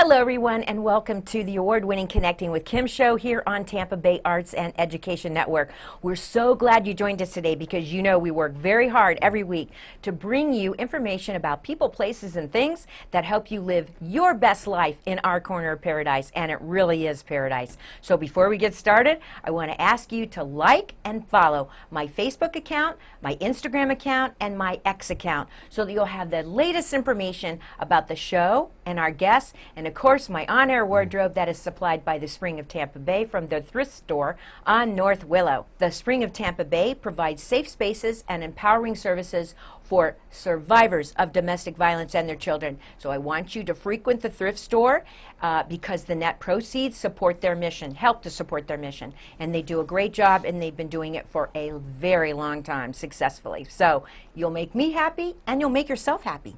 Hello, everyone, and welcome to the award-winning Connecting with Kim show here on Tampa Bay Arts and Education Network. We're so glad you joined us today because you know we work very hard every week to bring you information about people, places, and things that help you live your best life in our corner of paradise, and it really is paradise. So before we get started, I want to ask you to like and follow my Facebook account, my Instagram account, and my X account so that you'll have the latest information about the show and our guests, and of course my on-air wardrobe that is supplied by the Spring of Tampa Bay from the thrift store on North Willow. The Spring of Tampa Bay provides safe spaces and empowering services for survivors of domestic violence and their children. So I want you to frequent the thrift store because the net proceeds support their mission, help to support their mission. And they do a great job, and they've been doing it for a very long time successfully. So you'll make me happy, and you'll make yourself happy.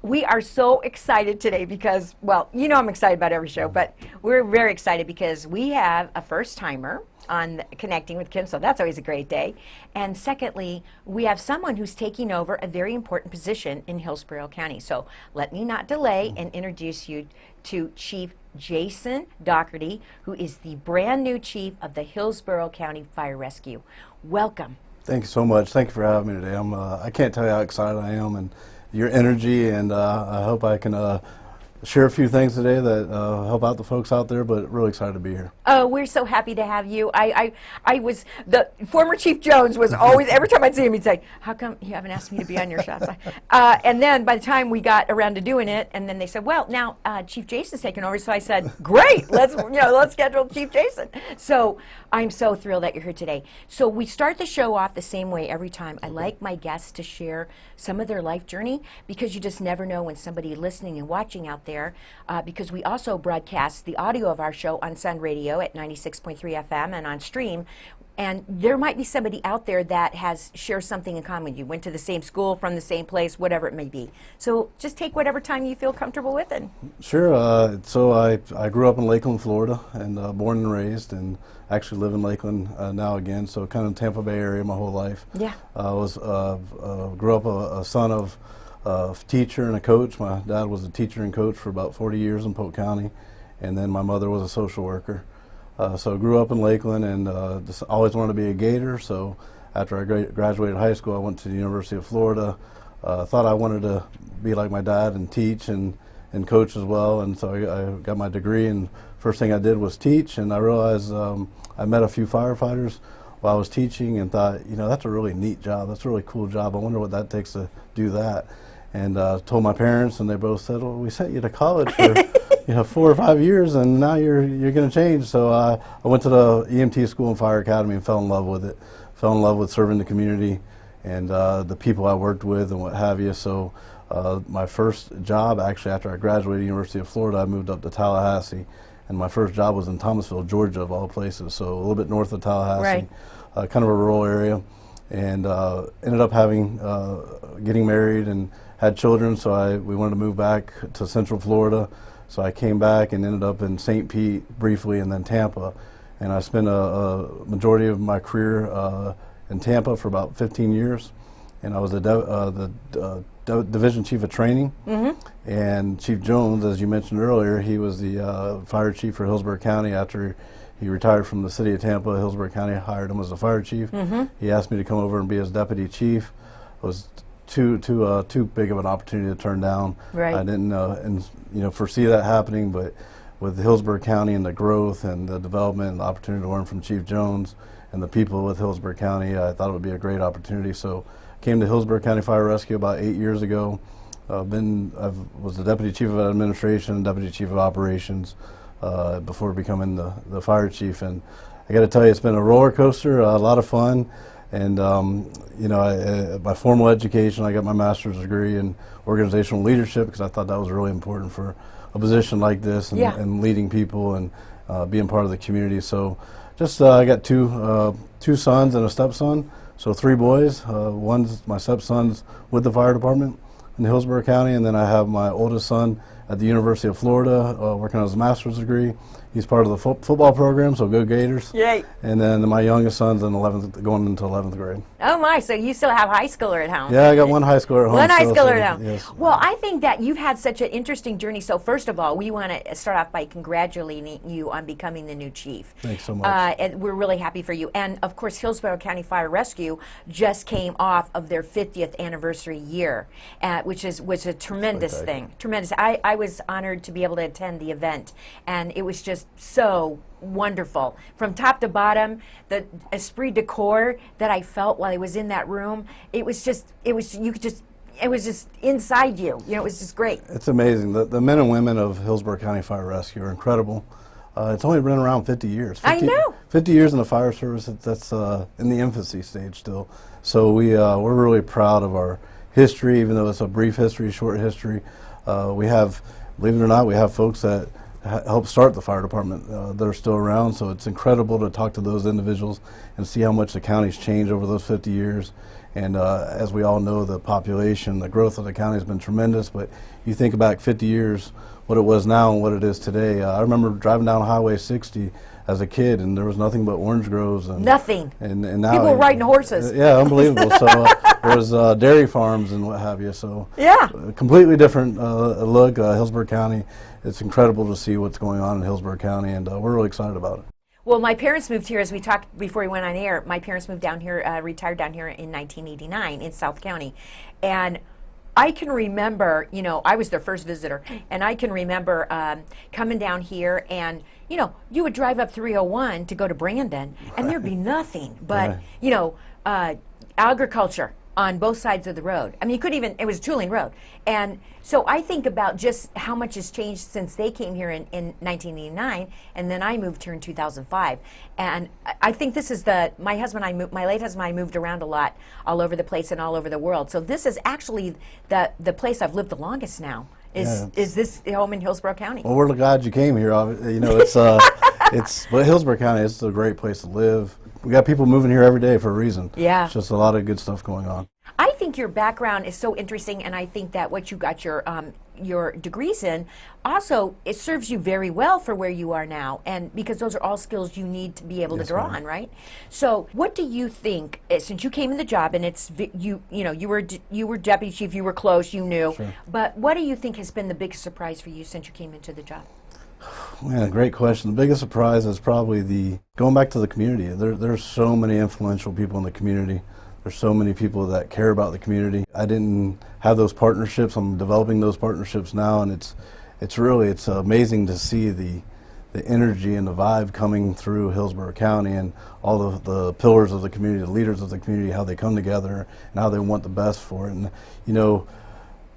We are so excited today because, well, you know I'm excited about every show, but we're very excited because we have a first-timer on Connecting with Kim, so that's always a great day. And secondly, we have someone who's taking over a very important position in Hillsborough County. So let me not delay and introduce you to Chief Jason Dougherty, who is the brand new chief of the Hillsborough County Fire Rescue. Welcome. Thank you so much. Thank you for having me today. I can't tell you how excited I am, and your energy, and I hope I can share a few things today that help out the folks out there, but really excited to be here. Oh, we're so happy to have you. The former Chief Jones was always, every time I'd see him, he'd say, how come you haven't asked me to be on your shots? And then by the time we got around to doing it, and then they said, well, now Chief Jason's taking over. So I said, great, let's schedule Chief Jason. So I'm so thrilled that you're here today. So we start the show off the same way every time. I like my guests to share some of their life journey because you just never know when somebody listening and watching out there, because we also broadcast the audio of our show on Sun Radio at 96.3 FM and on stream. And there might be somebody out there that shares something in common with you, went to the same school, from the same place, whatever it may be. So just take whatever time you feel comfortable with. And sure. So I grew up in Lakeland, Florida, and born and raised, and actually live in Lakeland now again. So kind of Tampa Bay area my whole life. Yeah. Grew up a son of a teacher and a coach. My dad was a teacher and coach for about 40 years in Polk County, and then my mother was a social worker. So I grew up in Lakeland and just always wanted to be a Gator. So after I graduated high school, I went to the University of Florida. Thought I wanted to be like my dad and teach and coach as well. And so I got my degree, and first thing I did was teach. And I realized I met a few firefighters while I was teaching and thought, that's a really neat job. That's a really cool job. I wonder what that takes to do that. And told my parents, and they both said, well, we sent you to college for 4 or 5 years, and now you're going to change. So I went to the EMT school and fire academy and fell in love with it. Fell in love with serving the community and the people I worked with and what have you. So my first job, actually, after I graduated University of Florida, I moved up to Tallahassee. And my first job was in Thomasville, Georgia, of all places, so a little bit north of Tallahassee, right. Kind of a rural area. And ended up getting married and had children, so we wanted to move back to Central Florida. So I came back and ended up in St. Pete briefly, and then Tampa. And I spent a majority of my career in Tampa for about 15 years. And I was the division chief of training. Mm-hmm. And Chief Jones, as you mentioned earlier, he was the fire chief for Hillsborough County after he retired from the city of Tampa. Hillsborough County hired him as the fire chief. Mm-hmm. He asked me to come over and be his deputy chief. It was too big of an opportunity to turn down. Right. I didn't foresee that happening, but with Hillsborough County and the growth and the development and the opportunity to learn from Chief Jones and the people with Hillsborough County, I thought it would be a great opportunity. So came to Hillsborough County Fire Rescue about 8 years ago. I was the deputy chief of administration, deputy chief of operations before becoming the fire chief. And I got to tell you, it's been a roller coaster, a lot of fun. And my formal education, I got my master's degree in organizational leadership because I thought that was really important for a position like this and leading people and being part of the community. So I got two sons and a stepson, so 3 boys. My stepson's with the fire department in Hillsborough County, and then I have my oldest son at the University of Florida, working on his master's degree. He's part of the football program, so go Gators. Yay. And then my youngest son's in 11th, going into 11th grade. Oh my, so you still have high schooler at home. Yeah, I got one high schooler at home. One high still, schooler so, at home. yes. Well, I think that you've had such an interesting journey. So first of all, we want to start off by congratulating you on becoming the new chief. Thanks so much. And we're really happy for you. And of course, Hillsborough County Fire Rescue just came off of their 50th anniversary year, which was a tremendous thing. Tremendous. I was honored to be able to attend the event, and it was just so wonderful from top to bottom. The esprit de corps that I felt while I was in that room, it was just inside you. You know, it was just great. It's amazing. The men and women of Hillsborough County Fire Rescue are incredible. It's only been around 50 years. I know. 50 years in the fire service. That's in the infancy stage still. So we're really proud of our history, even though it's a brief history, short history. We have, believe it or not, we have folks that helped start the fire department that are still around. So it's incredible to talk to those individuals and see how much the county's changed over those 50 years. And as we all know, the population, the growth of the county has been tremendous. But you think back 50 years, what it was now and what it is today. I remember driving down Highway 60 as a kid, and there was nothing but orange groves. And nothing. And now people were riding horses. Yeah, unbelievable. So there was dairy farms and what have you. So yeah, completely different look. Hillsborough County. It's incredible to see what's going on in Hillsborough County, and we're really excited about it. Well, my parents moved here, as we talked before we went on air. My parents moved down here, retired down here in 1989 in South County. And I can remember, you know, I was their first visitor, and I can remember coming down here, and, you know, you would drive up 301 to go to Brandon, and there'd be nothing but, you know, agriculture on both sides of the road. I mean, you couldn't even, it was a two-lane road. And so I think about just how much has changed since they came here in 1989, and then I moved here in 2005. And I think this is my late husband and I moved around a lot, all over the place and all over the world. So this is actually the place I've lived the longest now. Is this home in Hillsborough County? Well, we're glad you came here. You know, but Hillsborough County is a great place to live. We got people moving here every day for a reason. Yeah. It's just a lot of good stuff going on. I think your background is so interesting, and I think that what you got your degrees in, also, it serves you very well for where you are now, and because those are all skills you need to be able to draw on, right? So, what do you think, since you came in the job, and it's you were deputy chief, you were close, you knew, but what do you think has been the biggest surprise for you since you came into the job? Man, great question. The biggest surprise is probably going back to the community. There's so many influential people in the community. There's so many people that care about the community. I didn't have those partnerships. I'm developing those partnerships now, and it's amazing to see the energy and the vibe coming through Hillsborough County, and all of the pillars of the community, the leaders of the community, how they come together and how they want the best for it. And you know,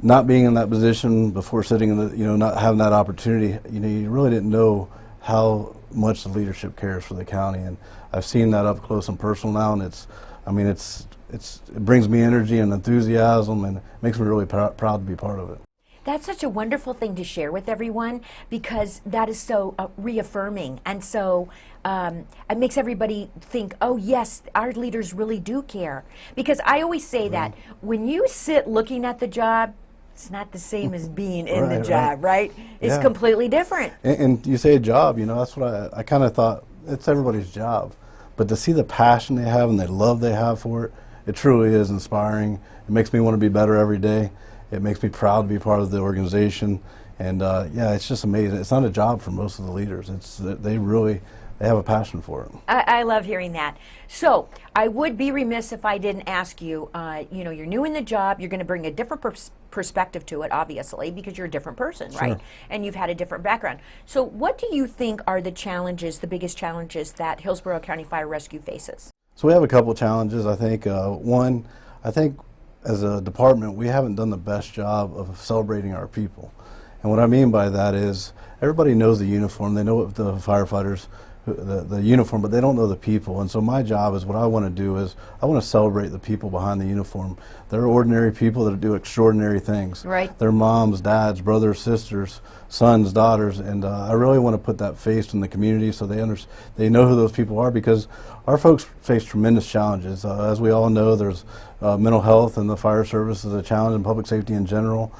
not being in that position before sitting in the, you know, not having that opportunity, you know, you really didn't know how much the leadership cares for the county. And I've seen that up close and personal now, and it brings me energy and enthusiasm, and it makes me really proud to be part of it. That's such a wonderful thing to share with everyone, because that is so reaffirming, and so it makes everybody think, oh yes, our leaders really do care. Because I always say that when you sit looking at the job, it's not the same as being in the job, right? It's completely different. And you say a job, you know, that's what I kind of thought, it's everybody's job. But to see the passion they have and the love they have for it, it truly is inspiring. It makes me want to be better every day. It makes me proud to be part of the organization. And it's just amazing. It's not a job for most of the leaders. They have a passion for it. I love hearing that. So I would be remiss if I didn't ask you, you know, you're new in the job, you're going to bring a different perspective to it, obviously, because you're a different person, right? And you've had a different background. So what do you think are the challenges, the biggest challenges that Hillsborough County Fire Rescue faces? So we have a couple of challenges, I think. One, I think as a department, we haven't done the best job of celebrating our people. And what I mean by that is everybody knows the uniform. They know what the firefighters, the uniform, but they don't know the people. And so my job is, what I want to do is, I want to celebrate the people behind the uniform. They're ordinary people that do extraordinary things. Right. They're moms, dads, brothers, sisters, sons, daughters, and I really want to put that face in the community so they know who those people are, because our folks face tremendous challenges. As we all know, there's mental health, and the fire service is a challenge, and public safety in general.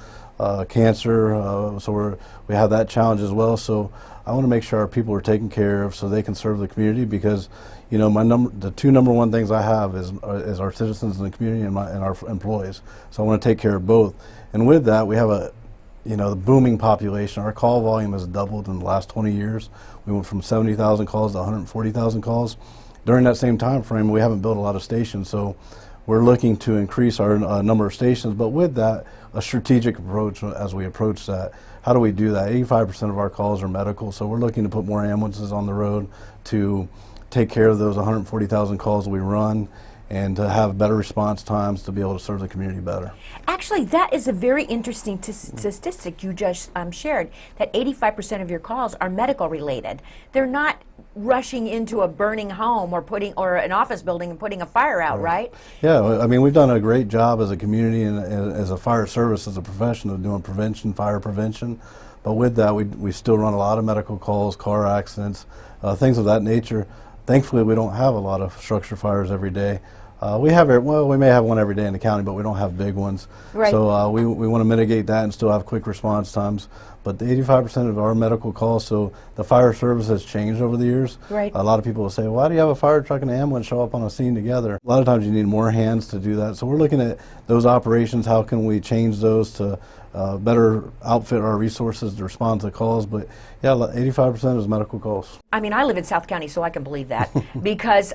cancer, so we have that challenge as well. So I want to make sure our people are taken care of so they can serve the community, because the two number one things I have is our citizens in the community and our employees. So I want to take care of both. And with that, we have the booming population. Our call volume has doubled in the last 20 years. We went from 70,000 calls to 140,000 calls. During that same time frame, we haven't built a lot of stations, so we're looking to increase our number of stations, but with that, a strategic approach as we approach that. How do we do that? 85% of our calls are medical, so we're looking to put more ambulances on the road to take care of those 140,000 calls we run, and to have better response times to be able to serve the community better. Actually, that is a very interesting statistic you just shared, that 85% of your calls are medical related. They're not rushing into a burning home or an office building and putting a fire out, right? Yeah, I mean, we've done a great job as a community and as a fire service, as a profession, of doing prevention, fire prevention. But with that, we still run a lot of medical calls, car accidents, things of that nature. Thankfully, we don't have a lot of structure fires every day. We may have one every day in the county, but we don't have big ones. Right. So we want to mitigate that and still have quick response times. But the 85% of our medical calls, so the fire service has changed over the years. Right. A lot of people will say, why do you have a fire truck and an ambulance show up on a scene together? A lot of times you need more hands to do that. So we're looking at those operations, how can we change those to better outfit our resources to respond to calls. But yeah, 85% is medical calls. I mean, I live in South County, so I can believe that because,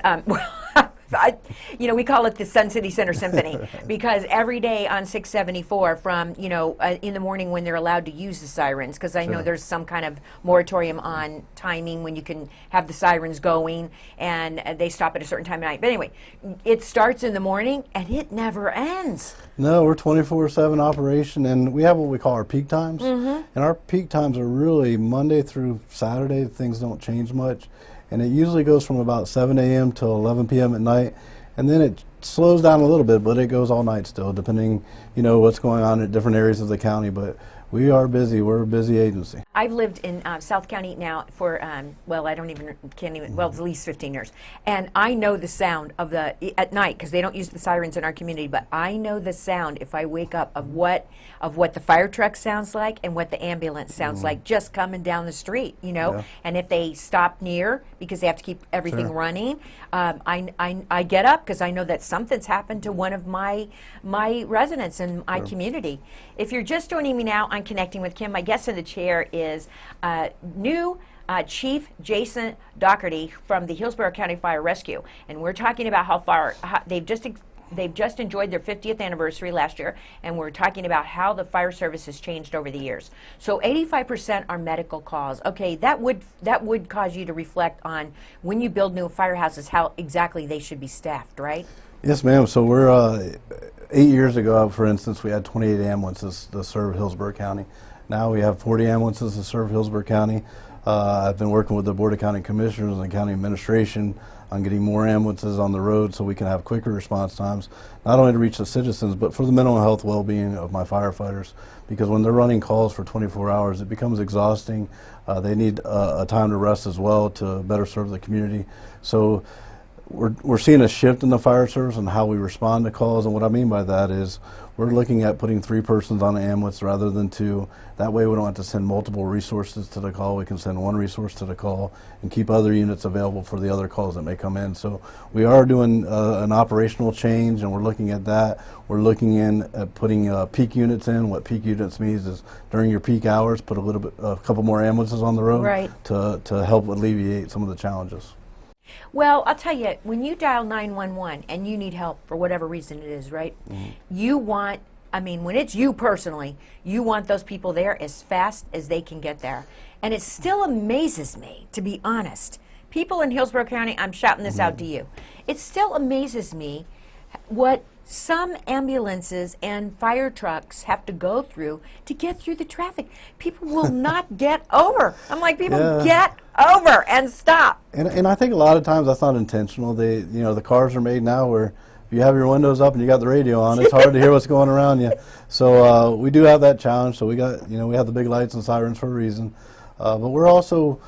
we call it the Sun City Center Symphony because every day on 674 from, in the morning when they're allowed to use the sirens, because I know there's some kind of moratorium on timing when you can have the sirens going and they stop at a certain time of night. But anyway, it starts in the morning and it never ends. No, we're 24/7 operation, and we have what we call our peak times. And our peak times are really Monday through Saturday. Things don't change much. And it usually goes from about 7 a.m. till 11 p.m. at night, and then it slows down a little bit, but it goes all night still, depending, what's going on in different areas of the county. But we are busy. We're a busy agency. I've lived in South County now for, it's at least 15 years. And I know the sound of at night, because they don't use the sirens in our community, but I know the sound if I wake up of what the fire truck sounds like and what the ambulance sounds like just coming down the street, Yeah. And if they stop near, because they have to keep everything running, I get up because I know that something's happened to one of my residents in my community. If you're just joining me now, I'm connecting with Kim. My guest in the chair is new Chief Jason Dougherty from the Hillsborough County Fire Rescue, and we're talking about how they've just enjoyed their 50th anniversary last year, and we're talking about how the fire service has changed over the years. So 85% are medical calls. Okay, that would cause you to reflect on when you build new firehouses, how exactly they should be staffed, right? Yes, ma'am. So we're 8 years ago, for instance, we had 28 ambulances to serve Hillsborough County. Now we have 40 ambulances to serve Hillsborough County. I've been working with the Board of County Commissioners and the County Administration on getting more ambulances on the road so we can have quicker response times, not only to reach the citizens, but for the mental health well-being of my firefighters. Because when they're running calls for 24 hours, it becomes exhausting. They need a time to rest as well to better serve the community. So we're seeing a shift in the fire service and how we respond to calls, and what I mean by that is we're looking at putting 3 persons on an ambulance rather than 2. That way we don't have to send multiple resources to the call. We can send 1 resource to the call and keep other units available for the other calls that may come in. So we are doing an operational change, and we're looking at that. We're looking at putting peak units in. What peak units means is during your peak hours, put a couple more ambulances on the road, right, to help alleviate some of the challenges. Well, I'll tell you, when you dial 911 and you need help for whatever reason it is, right? You want, when it's you personally, you want those people there as fast as they can get there. And it still amazes me, to be honest. People in Hillsborough County, I'm shouting this out to you. It still amazes me what some ambulances and fire trucks have to go through to get through the traffic. People will not get over. I'm like, people get over and stop. And I think a lot of times that's not intentional. The cars are made now where if you have your windows up and you got the radio on, it's hard to hear what's going around you. So we do have that challenge. So we have the big lights and sirens for a reason. But we're also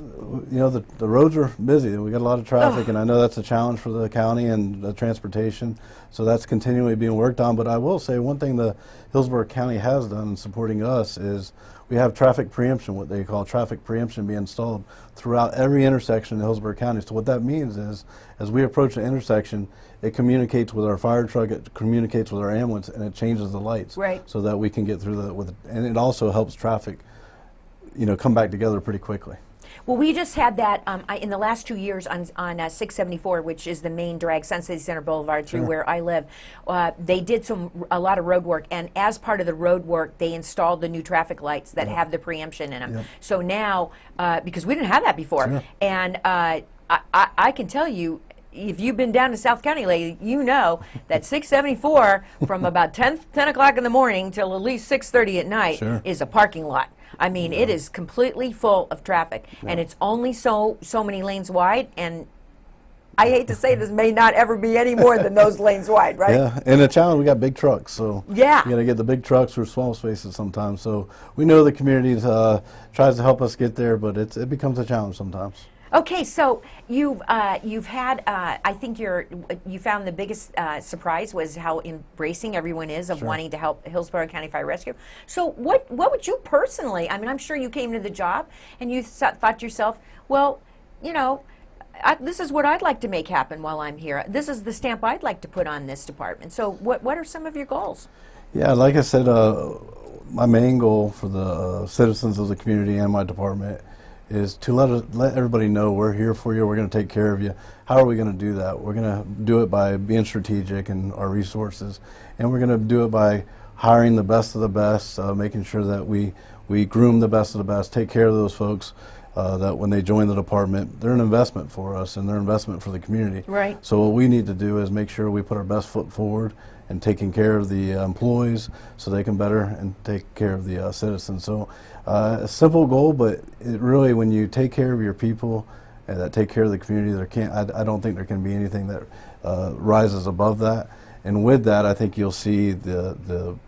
You know, the roads are busy. We got a lot of traffic, and I know that's a challenge for the county and the transportation. So that's continually being worked on. But I will say one thing the Hillsborough County has done in supporting us is we have traffic preemption, what they call traffic preemption, being installed throughout every intersection in Hillsborough County. So what that means is, as we approach an intersection, it communicates with our fire truck, it communicates with our ambulance, and it changes the lights, right, so that we can get through and it also helps traffic, you know, come back together pretty quickly. Well, we just had that in the last 2 years on 674, which is the main drag, Sun City Center Boulevard, through where I live. They did a lot of road work, and as part of the road work, they installed the new traffic lights that have the preemption in them. Yep. So now, because we didn't have that before, and I can tell you, if you've been down to South County lately, you know that 674 from about 10 o'clock in the morning till at least 6:30 at night is a parking lot. I mean, it is completely full of traffic, and it's only so many lanes wide, and I hate to say this may not ever be any more than those lanes wide, right? Yeah, and the challenge, we got big trucks, so you got to get the big trucks through small spaces sometimes. So we know the community tries to help us get there, but it becomes a challenge sometimes. Okay, so you've had I think you found the biggest surprise was how embracing everyone is of wanting to help Hillsborough County Fire Rescue. So what would you personally? I mean, I'm sure you came to the job and you thought to yourself, well, you know, this is what I'd like to make happen while I'm here. This is the stamp I'd like to put on this department. So what are some of your goals? Yeah, like I said, my main goal for the citizens of the community and my department is to let everybody know we're here for you, we're going to take care of you. How are we going to do that? We're going to do it by being strategic in our resources, and we're going to do it by hiring the best of the best, making sure that we groom the best of the best, take care of those folks that when they join the department, they're an investment for us and they're an investment for the community. Right. So what we need to do is make sure we put our best foot forward and taking care of the employees so they can better and take care of the citizens. So a simple goal, but it really, when you take care of your people and that take care of the community, I don't think there can be anything that rises above that. And with that, I think you'll see the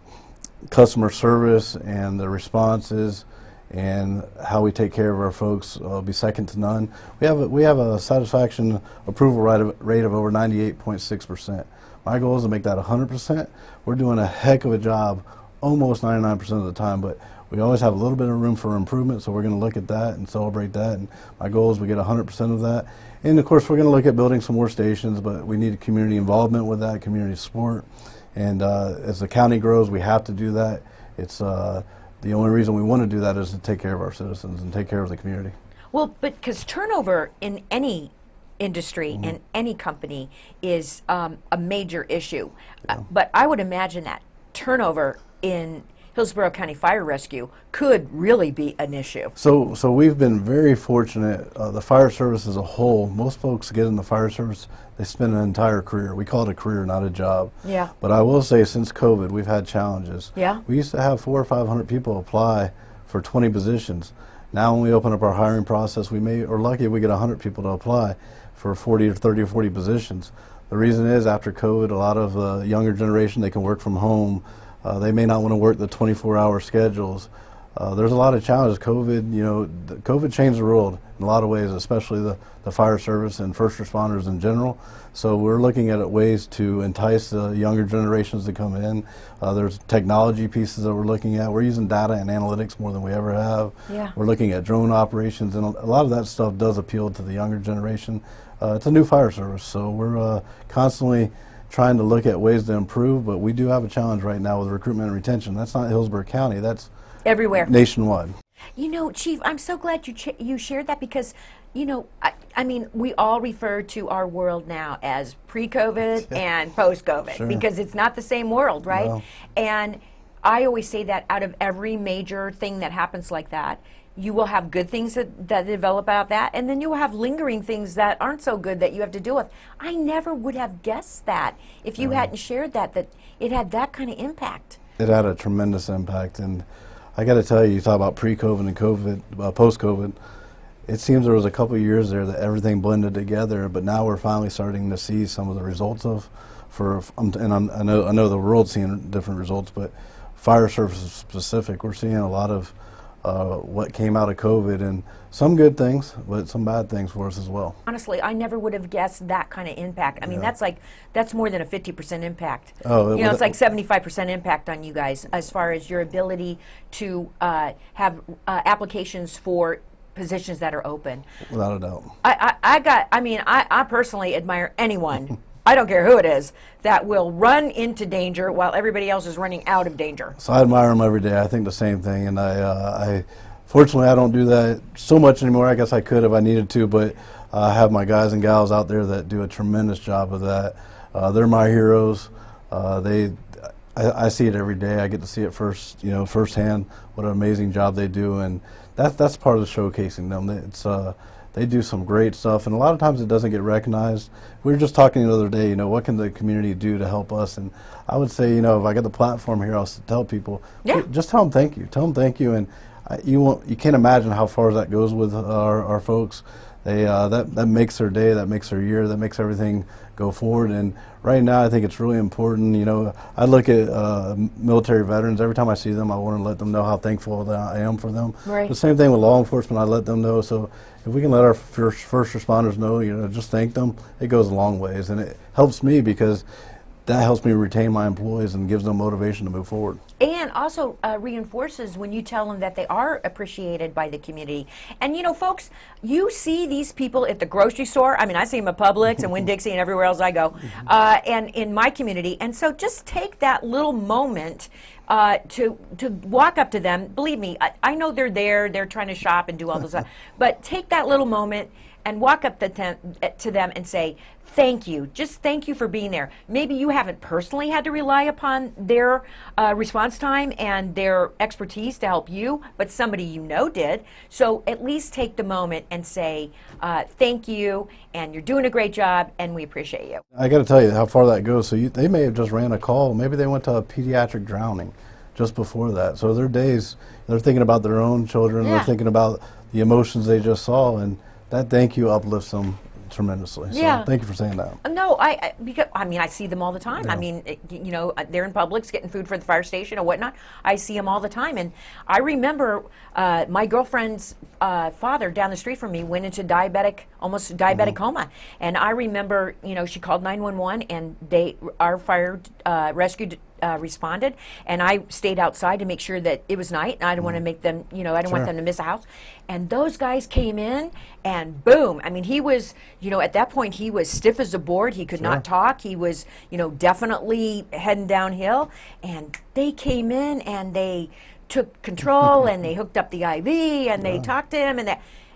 customer service and the responses and how we take care of our folks will be second to none. We have a satisfaction approval rate of over 98.6%. My goal is to make that 100%. We're doing a heck of a job almost 99% of the time, but we always have a little bit of room for improvement, so we're going to look at that and celebrate that. And my goal is we get 100% of that. And of course, we're going to look at building some more stations, but we need community involvement with that, community support. And as the county grows, we have to do that. It's the only reason we want to do that is to take care of our citizens and take care of the community. Well, but because turnover in any industry and any company is a major issue. But I would imagine that turnover in Hillsborough County Fire Rescue could really be an issue. So we've been very fortunate. The fire service as a whole, most folks get in the fire service, they spend an entire career. We call it a career, not a job. Yeah. But I will say, since COVID, we've had challenges. Yeah. We used to have 400 or 500 people apply for 20 positions. Now when we open up our hiring process, we're lucky if we get 100 people to apply for 30 or 40 positions. The reason is, after COVID, a lot of the younger generation, they can work from home. They may not want to work the 24-hour schedules. There's a lot of challenges. COVID changed the world in a lot of ways, especially the fire service and first responders in general. So we're looking at ways to entice the younger generations to come in. There's technology pieces that we're looking at. We're using data and analytics more than we ever have. Yeah. We're looking at drone operations, and a lot of that stuff does appeal to the younger generation. It's a new fire service, so we're constantly trying to look at ways to improve, but we do have a challenge right now with recruitment and retention. That's not Hillsborough County, that's everywhere, nationwide. You know, Chief, I'm so glad you shared that, because, you know, I mean, we all refer to our world now as pre-COVID and post-COVID, because it's not the same world, right? No. And I always say that out of every major thing that happens like that, you will have good things that develop out of that, and then you will have lingering things that aren't so good that you have to deal with. I never would have guessed that if you hadn't shared that it had that kind of impact. It had a tremendous impact, and I got to tell you, you talk about pre-COVID and COVID, post-COVID, it seems there was a couple of years there that everything blended together, but now we're finally starting to see some of the results and I know the world's seeing different results, but fire services specific, we're seeing a lot of what came out of COVID, and some good things, but some bad things for us as well. Honestly, I never would have guessed that kind of impact. I mean, that's more than a 50% impact. Oh, It's like 75% impact on you guys as far as your ability to have applications for positions that are open. Without a doubt. I personally admire anyone, I don't care who it is, that will run into danger while everybody else is running out of danger. So I admire them every day. I think the same thing, and I fortunately I don't do that so much anymore. I guess I could if I needed to, but I have my guys and gals out there that do a tremendous job of that. They're my heroes. I see it every day. I get to see it firsthand. What an amazing job they do, and that's part of the showcasing them. They do some great stuff, and a lot of times it doesn't get recognized. We were just talking the other day, what can the community do to help us? And I would say, if I get the platform here, I'll tell people, just tell them thank you. Tell them thank you, and you can't imagine how far that goes with our folks. That makes their day, that makes their year, that makes everything go forward. And right now, I think it's really important. I look at military veterans. Every time I see them, I want to let them know how thankful that I am for them. Right. The same thing with law enforcement. I let them know. So if we can let our first responders know, just thank them, it goes a long ways, and it helps me because that helps me retain my employees and gives them motivation to move forward. And also reinforces when you tell them that they are appreciated by the community. And folks, you see these people at the grocery store. I mean, I see them at Publix and Winn-Dixie and everywhere else I go, and in my community. And so just take that little moment to walk up to them. Believe me, I know they're there. They're trying to shop and do all this stuff. But take that little moment and walk up to them and say, thank you. Just thank you for being there. Maybe you haven't personally had to rely upon their response time and their expertise to help you, but somebody did. So at least take the moment and say, thank you, and you're doing a great job, and we appreciate you. I got to tell you how far that goes. So they may have just ran a call. Maybe they went to a pediatric drowning just before that. So their days, they're thinking about their own children. Yeah. They're thinking about the emotions they just saw, and that thank you uplifts them tremendously. So thank you for saying that. No, because I see them all the time. Yeah. I mean, they're in Publix getting food for the fire station or whatnot. I see them all the time, and I remember my girlfriend's father down the street from me went into almost diabetic coma, and I remember, she called 911, and our fire rescue responded, and I stayed outside to make sure that it was night, and I didn't want to make them, I didn't want them to miss a house. And those guys came in, and boom, I mean, he was, at that point, he was stiff as a board. He could not talk. He was, definitely heading downhill, and they came in, and they took control, and they hooked up the IV, and they talked to him,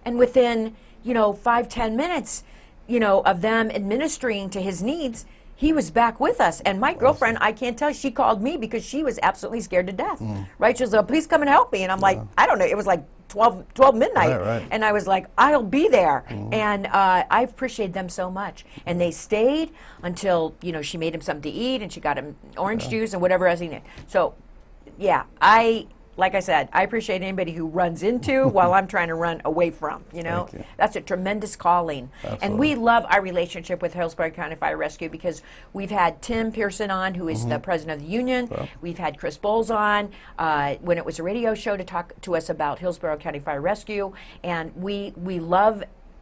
and within, 5-10 minutes, of them administering to his needs, he was back with us. And my girlfriend, I can't tell you, she called me because she was absolutely scared to death. Right? She was like, please come and help me. And I'm like, I don't know. It was like 12 midnight. Right. And I was like, I'll be there. And I appreciate them so much. And they stayed until, she made him something to eat, and she got him orange juice and whatever else he needed. So, like I said, I appreciate anybody who runs into while I'm trying to run away from, That's a tremendous calling. Absolutely. And we love our relationship with Hillsborough County Fire Rescue because we've had Tim Pearson on, who is the president of the union. We've had Chris Bowles on when it was a radio show to talk to us about Hillsborough County Fire Rescue. And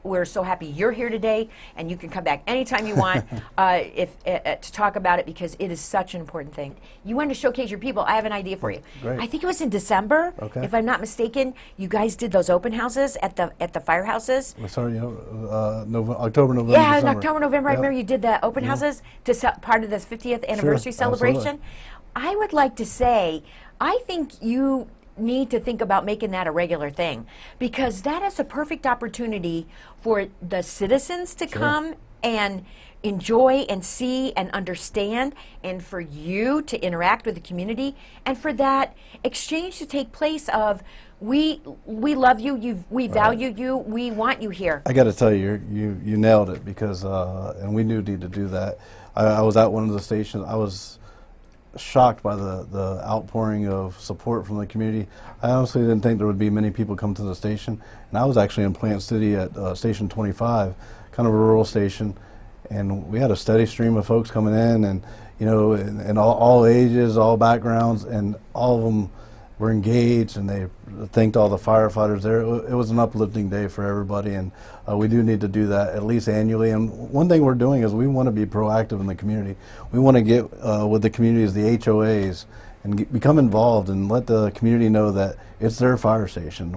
we're so happy you're here today, and you can come back anytime you want to talk about it, because it is such an important thing. You want to showcase your people. I have an idea for you. Great. I think it was in December, if I'm not mistaken. You guys did those open houses at the firehouses. Sorry, October, November. Yeah, December. in October, November. I remember you did the open houses to part of this 50th anniversary celebration. Absolutely. I would like to say, I think you need to think about making that a regular thing, because that is a perfect opportunity for the citizens to come and enjoy and see and understand, and for you to interact with the community, and for that exchange to take place of we love you, we value you, we want you here. I got to tell you, you nailed it, because and we knew need to do that. I was at one of the stations. I was shocked by the outpouring of support from the community. I honestly didn't think there would be many people come to the station, and I was actually in Plant City at Station 25, kind of a rural station, and we had a steady stream of folks coming in, and and all ages, all backgrounds, and all of them were engaged, and they thanked all the firefighters there. It was an uplifting day for everybody, and we do need to do that at least annually. And one thing we're doing is we want to be proactive in the community. We want to get with the communities, the HOAs, and become involved and let the community know that it's their fire station.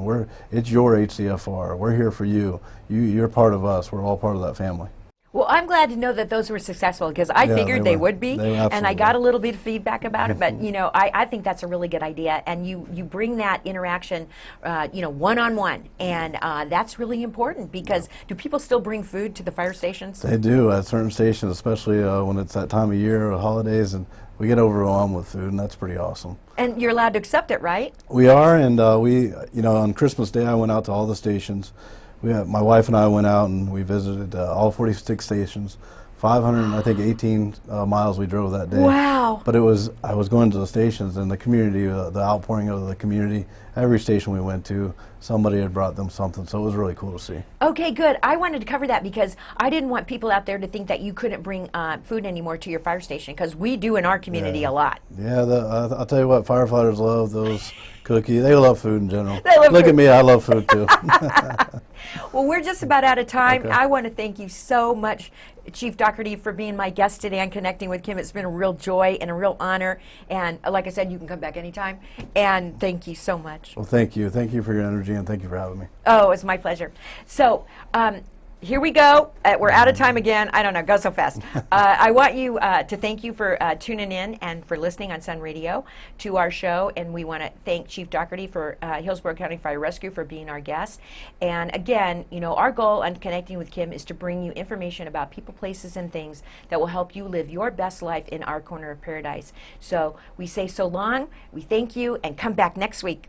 It's your HCFR. We're here for you. You're part of us. We're all part of that family. Well, I'm glad to know that those were successful, because I figured they would be, and I got a little bit of feedback about it. But I think that's a really good idea, and you bring that interaction, one-on-one, and that's really important, because do people still bring food to the fire stations? They do at certain stations, especially when it's that time of year or holidays, and we get overwhelmed with food, and that's pretty awesome. And you're allowed to accept it, right? We are, and on Christmas Day, I went out to all the stations. My wife and I went out and we visited all 46 stations, 518 miles we drove that day. Wow! But I was going to the stations, and the community, the outpouring of the community. Every station we went to, somebody had brought them something, so it was really cool to see. Okay, good. I wanted to cover that because I didn't want people out there to think that you couldn't bring food anymore to your fire station, because we do in our community a lot. Yeah, I'll tell you what, firefighters love those cookies. They love food in general. Look at me, I love food too. Well, we're just about out of time. Okay. I want to thank you so much, Chief Dougherty, for being my guest today on Connecting with Kim. It's been a real joy and a real honor. And like I said, you can come back anytime. And thank you so much. Well, thank you. Thank you for your energy, and thank you for having me. Oh, it's my pleasure. So, here we go. We're out of time again. I don't know, go so fast. I want you to thank you for tuning in and for listening on Sun Radio to our show. And we want to thank Chief Dougherty for Hillsborough County Fire Rescue for being our guest. And again, our goal on Connecting with Kim is to bring you information about people, places, and things that will help you live your best life in our corner of paradise. So we say so long, we thank you, and come back next week.